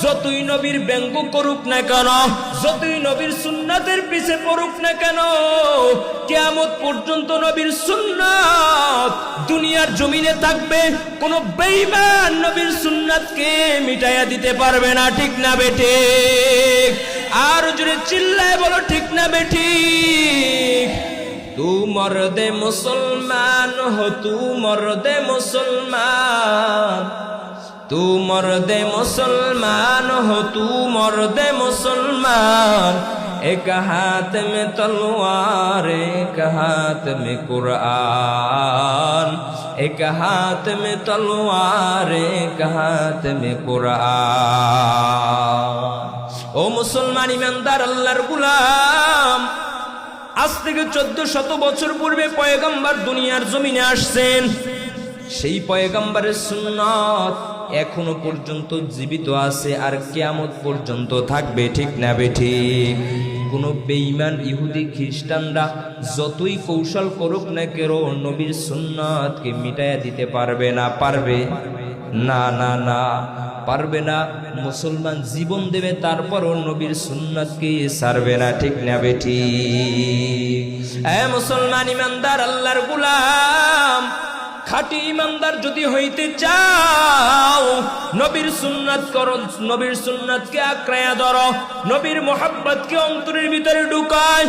যতই নবীর ব্যঙ্গ করুক না কেন, যতই নবীর সুন্নাতের পিছে পড়ুক না কেন, কিয়ামত পর্যন্ত নবীর সুন্নাত দুনিয়ার জমিনে থাকবে। কোন বেঈমান নবীর সুন্নাতকে মিটাইয়া দিতে পারবে না। ঠিক না বেঠিক? আর জোরে চিল্লায় বলো ঠিক না বেঠিক? তু মর্দে মুসলমান হো, তু মর্দে মুসলমান, तू मर्दे मुसलमान हो, तू मर्दे मुसलमान। एक हाथ में तलवार, एक हाथ में कुरान, एक हाथ में तलवार, एक हाथ में कुरान। ओ मुसलमान ईमानदार अल्लाहर गुलाम, आज থেকে 1400 বছর পূর্বে পয়গম্বর দুনিয়ার জমিনে আসছেন। সেই পয়গম্বরের সুন্নাত এখনো পর্যন্ত জীবিত আছে আর কিয়ামত পর্যন্ত থাকবে। ঠিক না বেঠিক? কোন বেঈমান ইহুদি খ্রিস্টানরা যতই কৌশল করুক না কেন, নবীর সুন্নাতকে মিটাইয়া দিতে পারবে না। পারবে না? না না, পারবে না। মুসলমান জীবন দেবে, তারপরও নবীর সুন্নাতকে ছাড়বে না। ঠিক না বেঠিক? এ মুসলমান ইমানদার আল্লাহর গোলাম, খাঁটি ইমানদার যদি হইতে চাও, নবীর সুন্নাত করো, নবীর সুন্নাতকে আঁকড়ায়া ধরো, নবীর মোহাব্বতকে অন্তরের ভিতরে ঢুকায়।